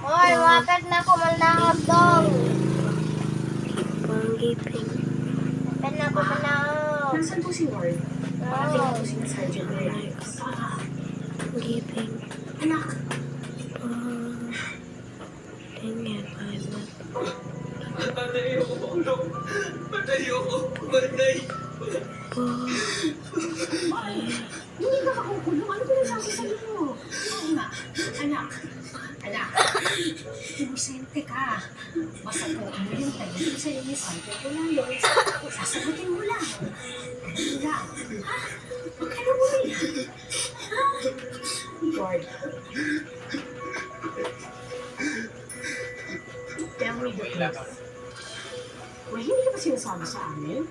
Hoy, wapit na kumalangap dong. Wapit na kumalangap. Nasaan po si Ward? Parating po si Sergeant Reyes. Anak, Patayo ko, Paulong. Patayo ko. Banday. hindi ka makukulong. Ano pinagsasasabi mo? Oo nga. Anak. Inosente ka. Basta kung ano yung tayo sa'yo ni Sergeant Reyes, sasagutin mo lang. Ganun lang. Ha? Huwag ka na muli. Ha? Ward. Tell me the truth. Hindi ka ba sinasabi sa amin?